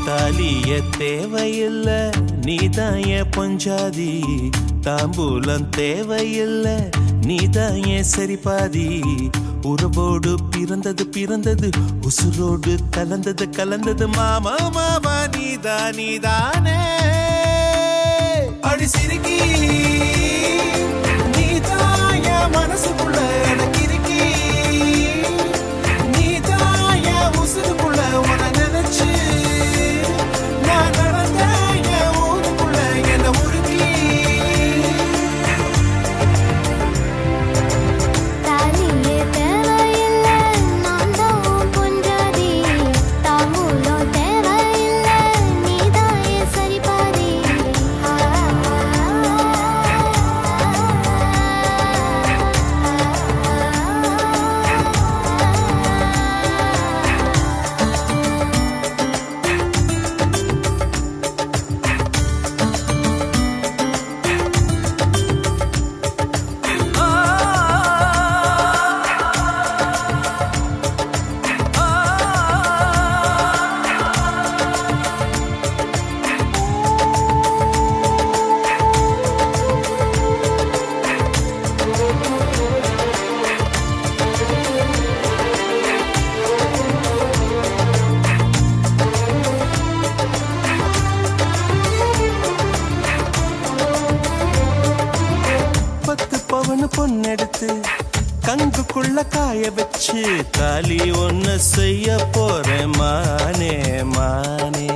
தாலிய தேவையில்ல நீதாய பொஞ்சாதி, தாம்பூலம் தேவையில்ல நீதாய சரிபாதி. உறவோடு பிறந்தது பிறந்தது, உசுரோடு கலந்தது கலந்தது, மாமா மாமா நீதானே. அடி சிரிக்கி நீதாய மனசுக்குள்ள எனக்கிருக்கி, நீதாய உசுருக்குள்ள உன நினைச்சு நான் நடந்த என் ஊருக்குள்ள என்ன உருக்கி. தாலியே தேவையில்ல நான் தான் பொஞ்சாதி, தாம்பூலம் தேவையில்ல நீதாய சரிபாதி. பொண்ணெடுத்து கங்குக்குள்ள காய வச்சு தாலி ஒன்னு செய்ய போறேன் மானே மானே.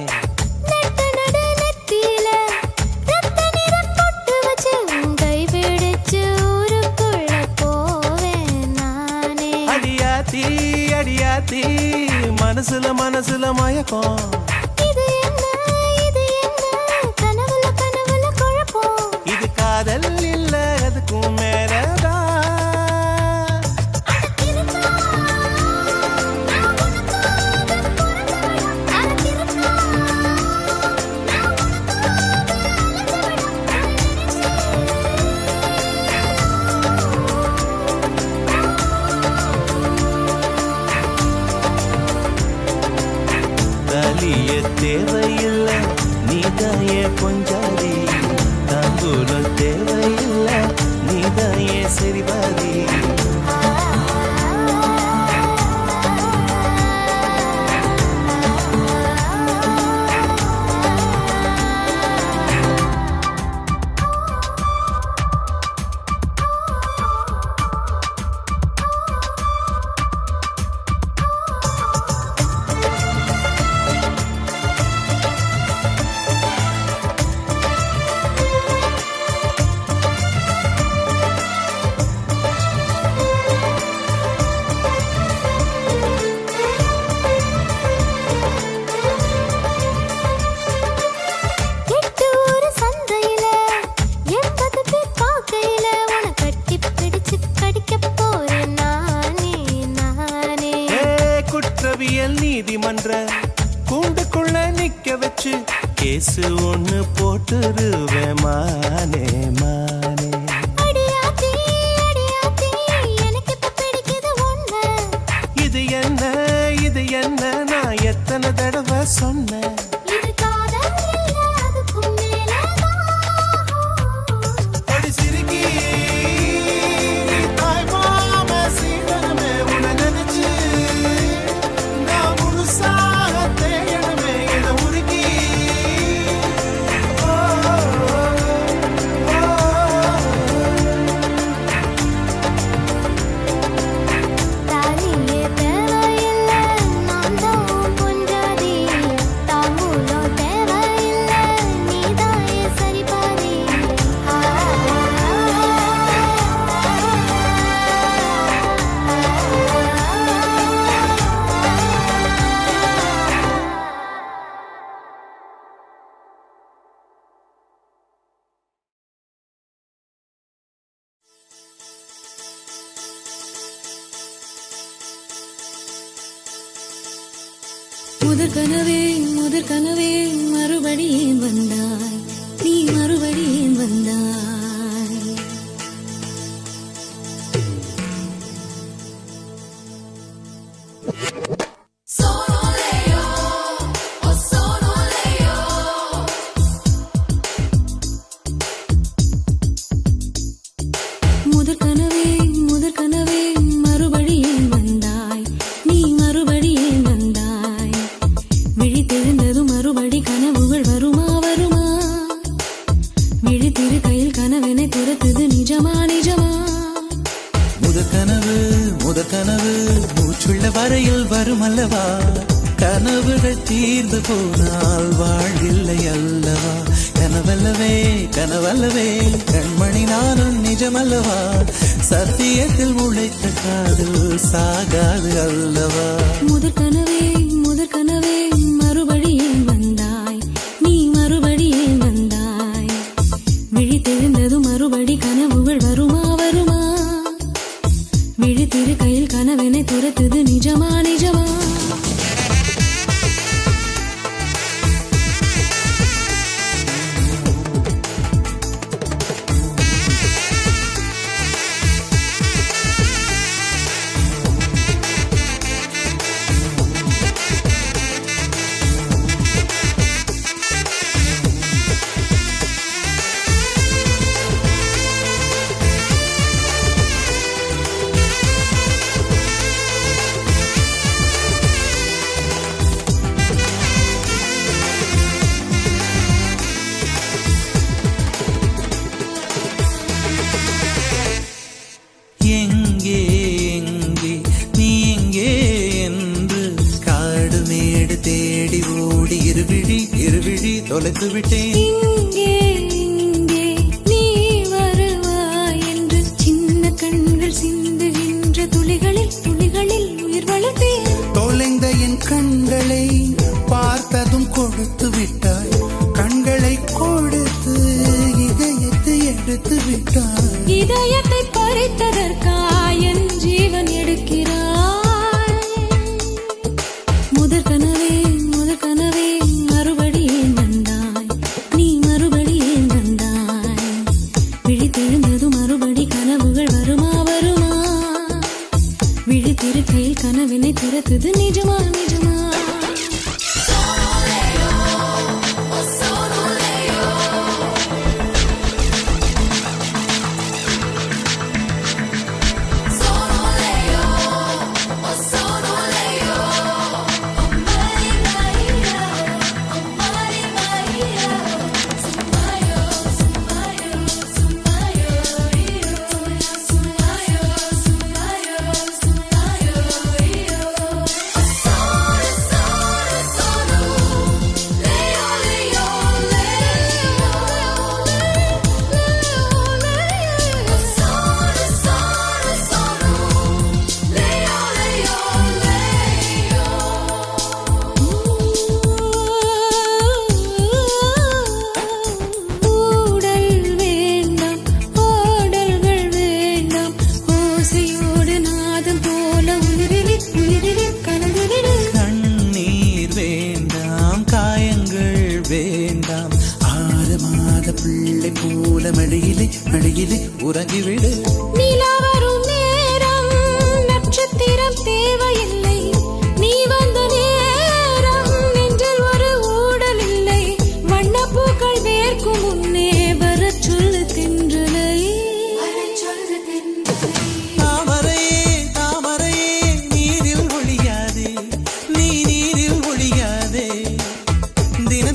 அடியாத்தி அடியாத்தி மனசுல மனசுல மயக்கம், இது காதல் இல்ல அதுக்கும் மேலதான். தாலிய தேவையில்ல நீதாய பொஞ்சாதி, தாம்பூலம் தேவையில்ல நீதாய சரிபாதி. நீதிமன்ற கூண்டுக்குள்ள நிக்க வச்சு கேசு ஒண்ணு போட்டுருவேன் மானே மானே. இது என்ன இது என்ன நான் எத்தனை தடவை சொன்னேன். முதற் கனவே மறுபடியும் வந்தாய், நீ மறுபடியும் வந்தாய். விழித்திருக்கையில் கனவினை துரத்துது நிஜமா நிஜமா. முதற்கனவு மூச்சுள்ள வரையில் வரும் அல்லவா, கனவுகள் தீர்ந்து போனால் வாழ்வில்லை அல்லவா. கனவல்லவே கண்மணி நானும் நிஜமல்லவா, சத்தியத்தில் உழைத்த காதல் சாகாது அல்லவா. முதற்கனவே மறுபடியும் வந்தாய், நீ மறுபடியும் வந்தாய். விழித்தெழுந்ததும் மறுபடி கனவுகள் வருமா வருமா. விழித்திருக்கையில் கனவினை துரத்துது நிஜமா நிஜமா. எங்கே நீ எங்கே என்று காடு மேடு தேடி ஓடி இருவிழி தொலைத்து விட்டேன். இங்கே நீ வருவாய் என்று சின்ன கண்கள் சிந்துகின்ற துளிகளில் உயிர் வளர்த்தேன். தொலைந்த என் கண்களை பார்த்ததும் கொடுத்து விட்டாய், கண்களை கொடுத்து இதயத்தை எடுத்து விட்டாய். இதயத்தை பறித்ததற்காய் என் ஜீவன் எடுக்கிறாய். முதற்கனவே மறுபடியும் வந்தாய், நீ மறுபடியும் வந்தாய். விழித்தெழுந்ததும் மறுபடி கனவுகள் வருமா வருமா. விழித்திருக்கையில் கனவினை துரத்துது நிஜமா நிஜமா. வேண்டாம், 6 மாத பிள்ளை போல மடியிலே உறங்கிவிடு. நிலா வரும் நேரம் நட்சத்திரம் தேவையில்லை, நீ வந்த நேரம் நெஞ்சில் ஒரு ஊடல் இல்லை. வண்ணப்பூக்கள் வேர்க்கும் முன்னே வரச் சொல்லு தென்றலை. தாமரையே நீரில் ஒழியாதே, நீ நீரில் ஒழியாதே.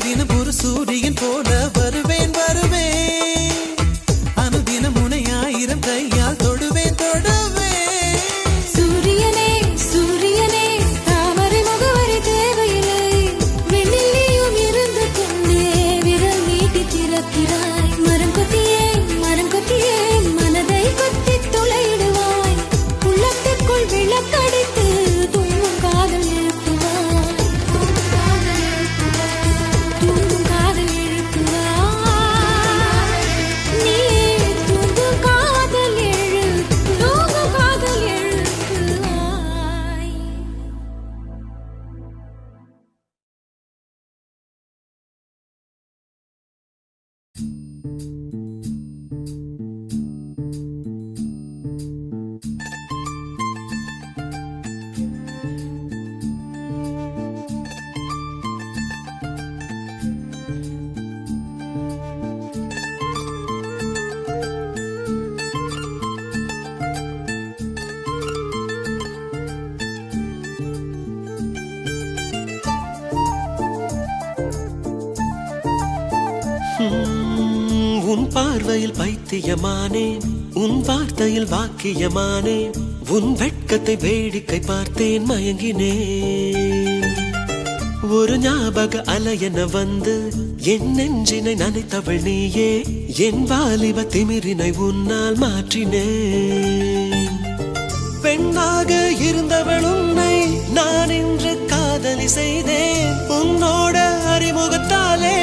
தினம் ஒரு சூரியன் போல வருவேன். அனுதினம் உனை 1000 கையால் தொட பார்வையில் பைத்தியமானேன், உன் வார்த்தையில் வாக்கியமானேன், உன் வெட்கத்தை வேடிக்கை பார்த்தேன் மயங்கினேன். ஒரு ஞாபக அலையென வந்து என் நெஞ்சினை நனைத்தவள் நீயே, என் வாலிப திமிரினை உன்னால் மாற்றினேன். பெண்ணாக இருந்தவள் உன்னை நான் இன்று காதலி செய்தேன். உன்னோட அறிமுகத்தாலே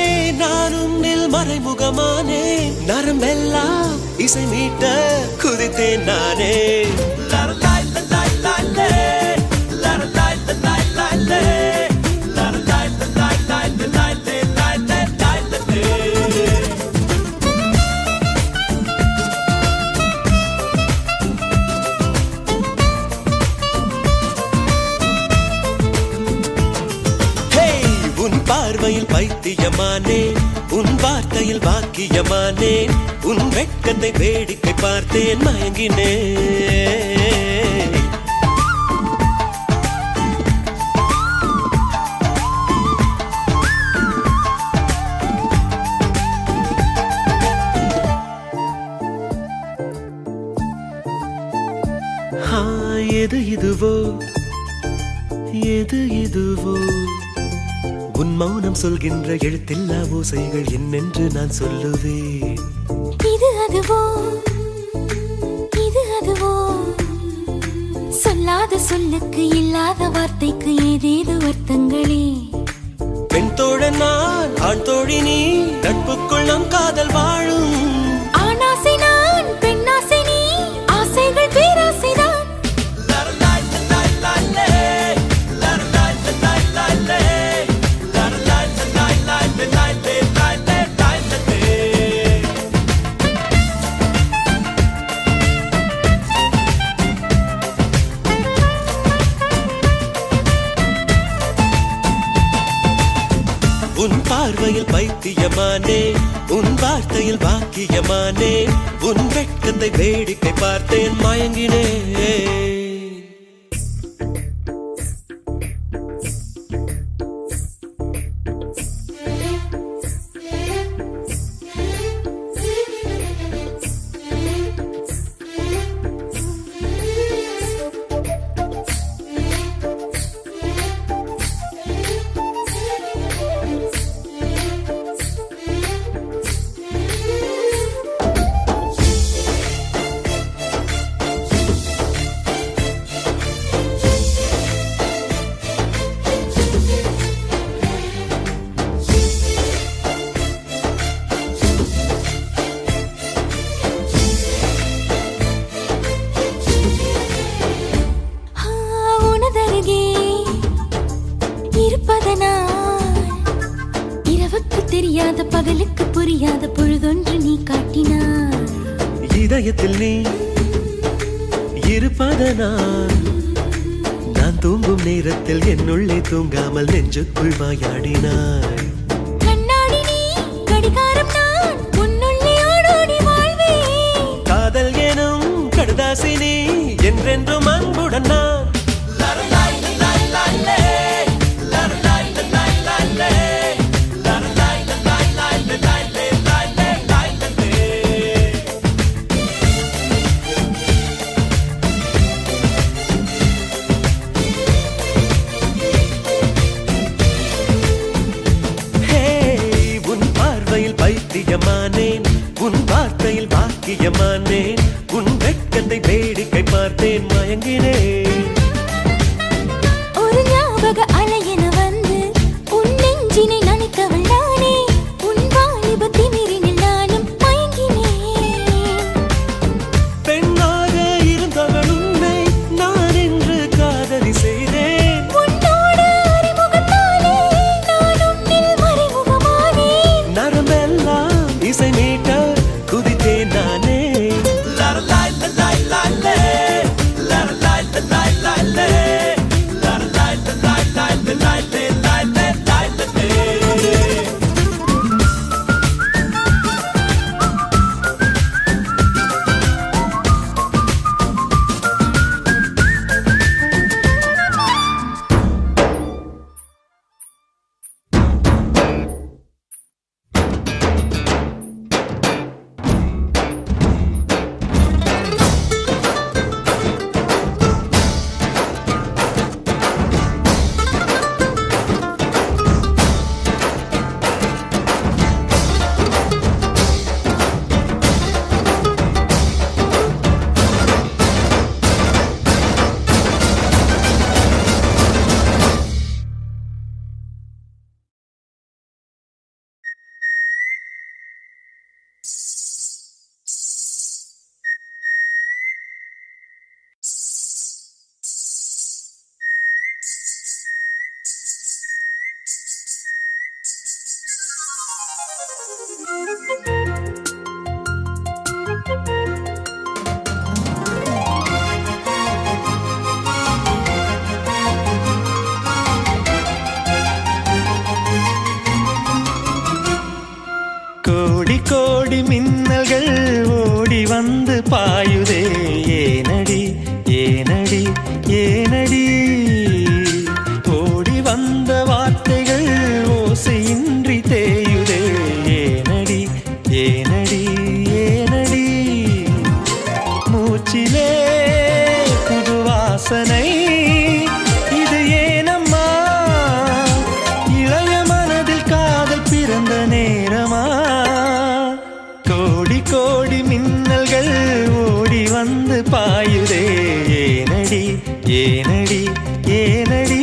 நான் உன்னில் மறைமுகமானே. நரம்பெல்லாம் இசை மீட்ட குதித்தேன் நானே. பார்வையில் பைத்தியமானேன், உன் வார்த்தையில் வாக்கியமானேன், உன் வெட்கத்தை வேடிக்கை பார்த்தேன் மயங்கினேன். எது இதுவோ எது இதுவோ, உன் மௌனம் சொல்கின்ற எழுத்தில்லா ஓசைகள் என்னென்று நான் சொல்லுவேன். இது அதுவோ இது அதுவோ, சொல்லாத சொல்லுக்கு இல்லாத வார்த்தைக்கு ஏதேது அர்த்தங்களே. பெண் தோழன் நான், ஆண் தோழி நீ, நட்புக்குள் நம் காதல் வாழும். ஆணாசை நான், பெண்ணாசை நீ, ஆசைகள் பேராசைதான். உன் பார்வையில் பைத்தியமானே, உன் வார்த்தையில் வாக்கியமானே, உன் வெட்கத்தை வேடிக்கை பார்த்தேன் மயங்கினேன். இரவுக்கு தெரியாத பகலுக்கு புரியாத பொழுதொன்று நீ காட்டினார். இதயத்தில் நீ இருப்பதனால் நான் தூங்கும் நேரத்தில் என்னுள்ளே தூங்காமல் நெஞ்சுக்குள் வாயாடினாய். கண்ணாடி நீ, கடிகாரம் நான், உன்னுள்ளே ஓடோடி வாழ்வேன். காதல் எனும் கடுதாசி நீ, என்றென்றும் அன்புடன் நான். பைத்தியமானேன், உன் வார்த்தையில் வாக்கியமானேன், உன் வெட்கத்தை வேடிக்கை பார்த்தேன் மயங்கினேன். ஒரு ஞாபக அலையென வந்து உன் நெஞ்சினை நனைத்தவள் நானே, உன் வாலிப திமிரினில் நானும் மயங்கினேன். பெண்ணாக இருந்தவள் உன்னை நான் என்று காதலி செய்தேன். உன்னோட அறிமுகத்தாலே நான் உன்னில் மறைமுகமானேன். நரம்பெல்லாம் இசை மீட்ட குதித்தேன் நானே. பாயுதே ஏனடி ஏனடி ஏனடி.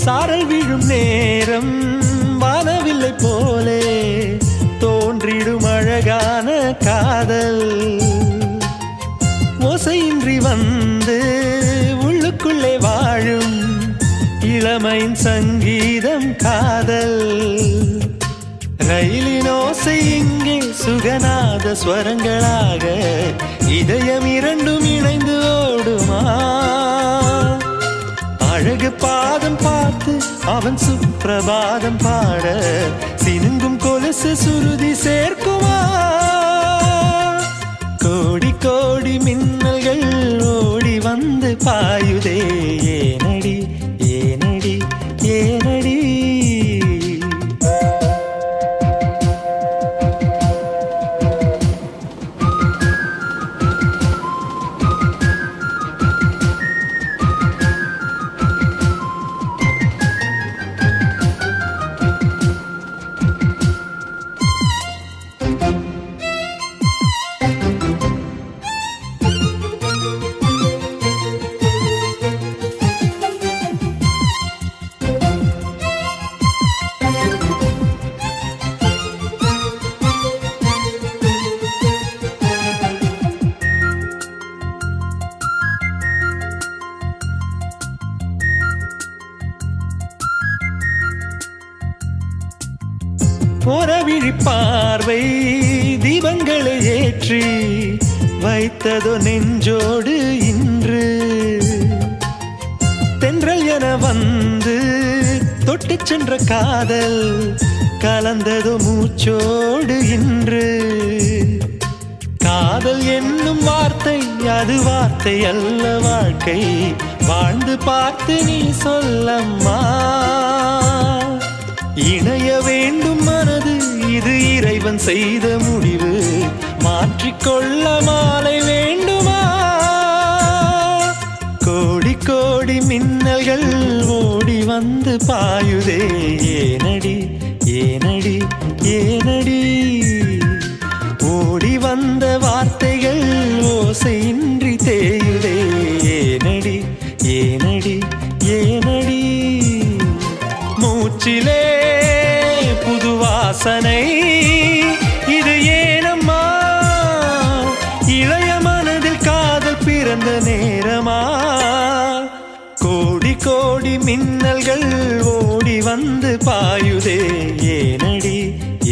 சாரல் விழும் நேரம் வானவில்லை போலே தோன்றிடும் அழகான காதல் ஓசையின்றி வந்து உள்ளுக்குள்ளே வாழும் இளமையின் சங்கீதம் காதல். ரயிலின் ஓசை இங்கே சுகநாத ஸ்வரங்களாக இதயம் இரண்டும் இணைந்து ஓடுமா. அழகு பாதம் பார்த்து அவன் சுப்பிரபாதம் பாட சினுங்கும் கொலுசு சுருதி சேர்க்குமா. கோடி கோடி மின்னல்கள் ஓடி வந்து பாயுதே ஏனடி ஏனடி ஏனடி. போரவிழி பார்வை தீபங்களை ஏற்றி வைத்ததோ நெஞ்சோடு இன்று. தென்றல் என வந்து தொட்டு சென்ற காதல் கலந்ததோ மூச்சோடு இன்று. காதல் என்னும் வார்த்தை அது வார்த்தை அல்ல வாழ்க்கை வாழ்ந்து பார்த்து நீ சொல்லம்மா. இணைய வேண்டும் மனது இது இறைவன் செய்த முடிவு மாற்றிக்கொள்ள மாலை வேண்டுமா. கோடி கோடி மின்னல்கள் ஓடி வந்து பாயுதே ஏனடி ஏனடி ஏனடி. ஓடி வந்த வார்த்தைகள் ஓசையின்றி தேயுதே ஏனடி ஏனடி ஏனடி. மூச்சிலே புது வாசனை இது ஏனம்மா. இளைய மனதில் காதல் பிறந்த நேரமா. கோடி கோடி மின்னல்கள் ஓடி வந்து பாயுதே ஏனடி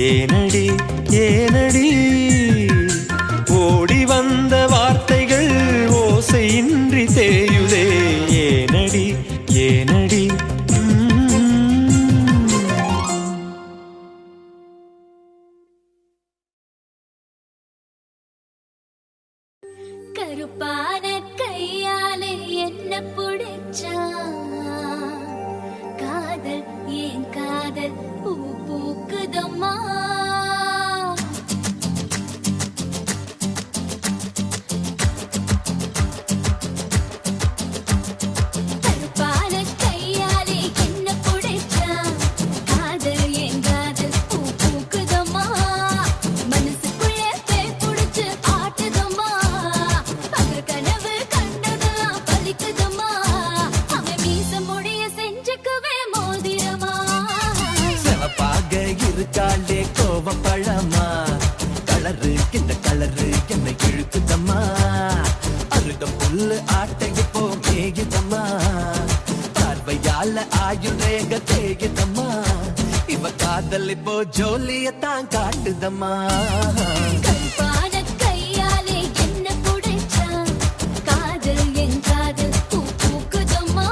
ஏனடி ஏனடி. ஓடி வந்த வார்த்தைகள் ஓசையின்றி தேயுதே ஏனடி ஏனடி. கருப்பான கையாலே என்ன புடிச்சா காதல் ஏன் காதல் பூ பூக்குதம்மா. கருப்பான கையாலே என்ன புடிச்சா காதல் ஏன் காதல் பூ பூக்குதம்மா. மனசுக்குள்ளே பேய் புடிச்சு ஆட்டுதம்மா. கனவு கண்டதெல்லாம் பலிக்குதம்மா. அவன் மீச முடிய செஞ்சுக்குவே மோதிரமா. சிவப்பாக இருக்காளே கோவப்பழமா. கலரு இந்த கலரு என்னை இழுக்குதம்மா. அருக புல்லு ஆட்டையை போ மேயுதம்மா. பார்வையால ஆயுள் ரேக தேயுதம்மா. இவ காதல் இப்போ ஜோலியத்தான் காட்டுதம்மா. கருப்பான கையாலே என்ன புடிச்சா காதல் என் காதல் பூ பூக்குதம்மா.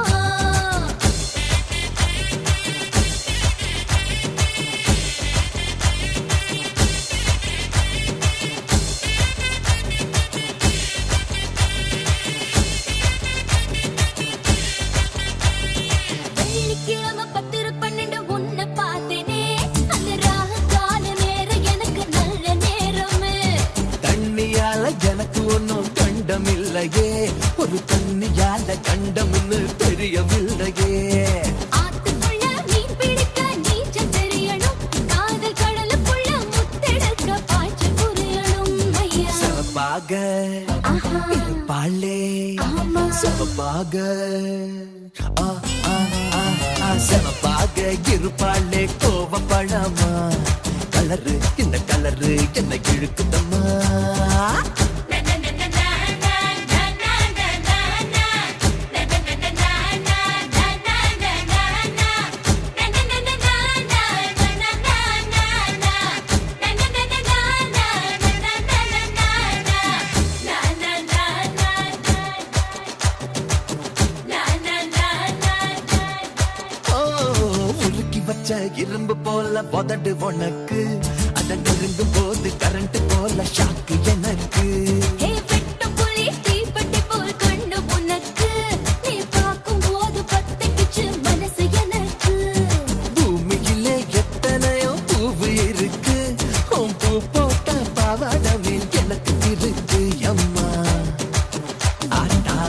இல்லையே ஒரு தண்ணியால கண்டம்னு தெரியவில்லையே ஆத்துக்குள்ள மீன் பிடிக்க நீச்சல் தெரியணும் காதல் கடலுக்குள்ள முத்தெடுக்க பாய்ச்சல் புரியணும் ஐயா சிவப்பாக இருப்பாளே சிவப்பாக சிவப்பாக இருப்பாளே கோவப்படாமா கலரு இந்த கலரு என்ன இழுக்குதம்மா இரும்பு போல உதடு உனக்கு அத நெருங்கும் போது கரண்ட் போல ஷாக்கு எனக்கு வெட்டும் புலி தீப்பெட்டி போல் கண்ணு உனக்கு நீ பார்க்கும் போது பத்திக்கிச்சு மனசு எனக்கு பூமியிலே எத்தனையோ பூவு இருக்கு உன் பூ போட்ட பாவாடமே எனக்கு இருக்கு அம்மா ஆட்டா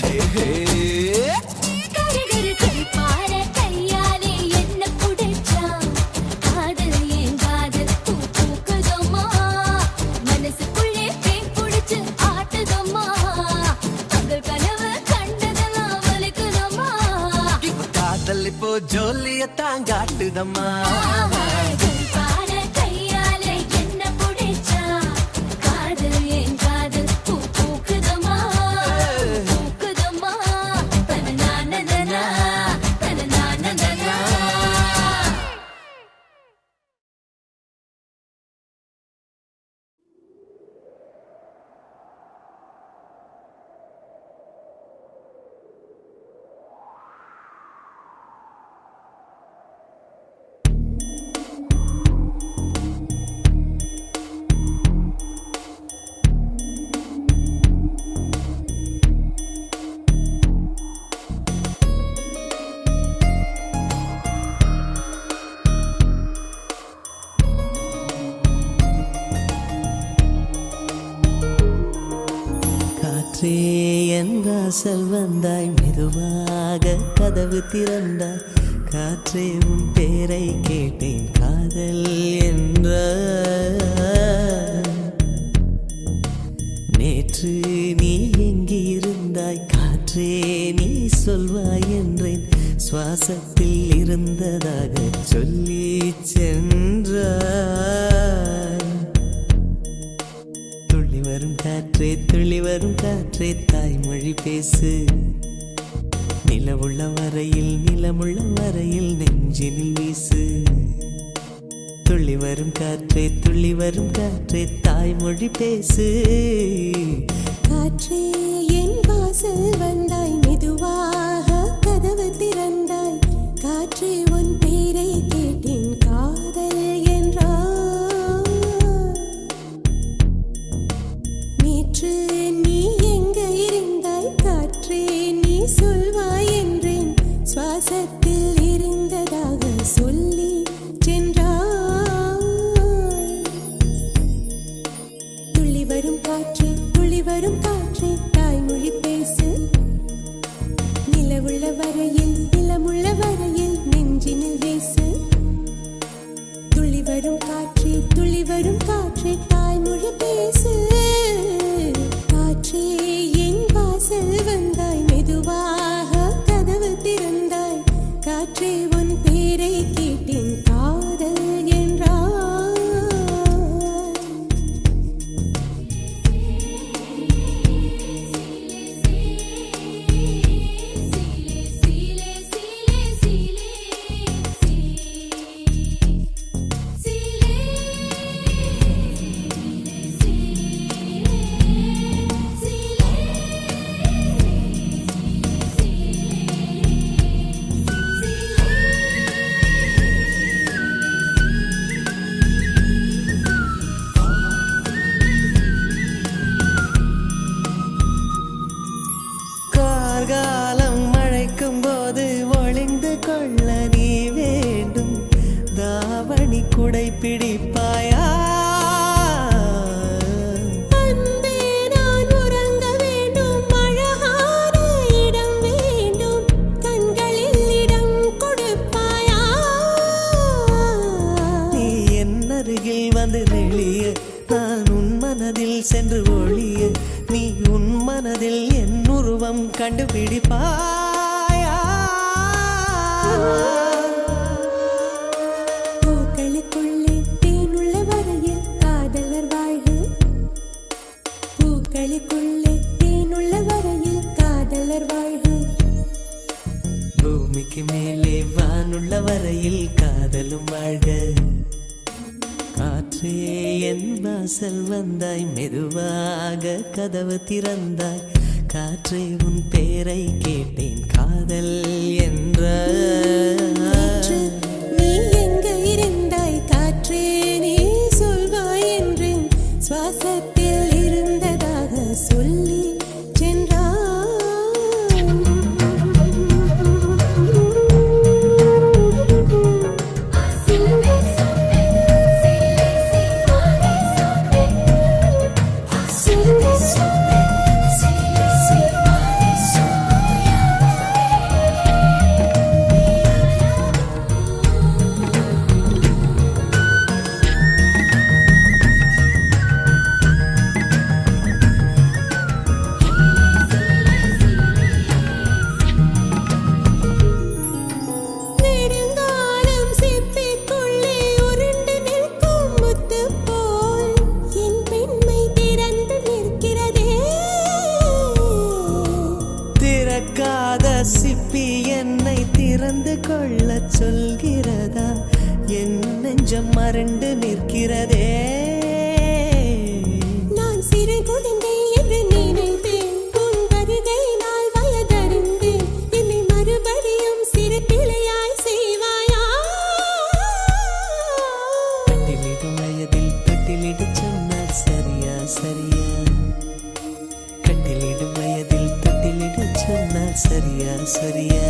ஹே ஹே இப்போ ஜோலிய தாங்காட்டுதம்மா கையாலே என்ன புடிச்சா காதல் என் காதல் பூக்குதம்மா பூக்குதம்மா தனநானனா தனநானனா காற்றே என் வாசல் வந்தாய் மெதுவாக கதவு திறந்தாய் காற்றே உன் பேரை கேட்டேன் காதல் என்ற நேற்று நீ எங்கிருந்தாய் காற்றே நீ சொல்வாய் என்றேன் சுவாசத்தில் இருந்ததாக சொல்லி சென்றாய் துள்ளி வரும் காற்றே தாய்மொழி பேசு நிலவுள்ள வரையில் நிலமுள்ள வரையில் நெஞ்சினில் வீசு துள்ளி வரும் காற்றே தாய்மொழி பேசு காற்றே என் வாசல் வந்தாய் மெதுவாக கதவு திறந்தாய் காற்றே உன் பேரை கேட்டேன் காதல் என்றாய் நேற்று நீ எங்க இருந்தாய் காற்றே நீ சொல்வாய் என்றேன் சுவாசத்தில் இருந்ததாக சொல்லி சென்றாய் துள்ளி வரும் காற்றே தாய்மொழி பேசு நிலவுள்ள வரையில் நிலமுள்ள வரையில் நெஞ்சினில் வீசு துள்ளி வரும் காற்றே தாய்மொழி பேசு காற்றே என் வாசல் வந்தாய் மெதுவாக கதவு திறந்தாய் காற்றே உன் பேரை கேட்டேன் காதல் என்றாய் கார்காலம் மழைக்கும் போது ஒளிந்து கொள்ள நீ வேண்டும் தாவணி குடை பிடிப்பாயா அன்பே நான் உறங்க மனதில் சென்று ஒளிய நீ உன் மனதில் என் உருவம் கண்டுபிடிப்பாயா பூக்களுக்குள்ளே தேனுள்ள வரையில் காதலர் வாழ்வு பூக்களுக்குள்ளே தேனுள்ள வரையில் காதலர் வாழ்வு பூமிக்கு மேலே வானுள்ள வரையில் காதலும் வாழ்க காற்றே என் வாசல் வந்தாய் மெதுவாக கதவு திறந்தாய் காற்றே உன் பேரை கேட்டேன் காதல் என்ற காற்று, நீ எங்க இருந்தாய் காற்றே நீ சொல்வாய் என்றேன் சுவாசத்தில் இருந்ததாக சொல்லி நெடுங்காலம் சிப்பிக்குள்ளே உருண்டு நிற்கும் முத்து போல் என் பெண்மை திறந்து நிற்கிறதே திறக்காத சிப்பி என்னை திறந்து கொள்ள சொல்கிறதா என் நெஞ்சம் மறண்டு நிற்கிறதே நான் சிறு குழந்தை என்று நினைத்தேன் உன் வருகையினால் வயதறிந்தேன் என்னை மறுபடியும் சிறு பிள்ளையாய் செய்வாயா கட்டிலிடும் வயதில் தொட்டிலிட சொன்னால் சரியா சரியா கட்டிலிடும் வயதில் தொட்டிலிட சொன்னால் சரியா சரியா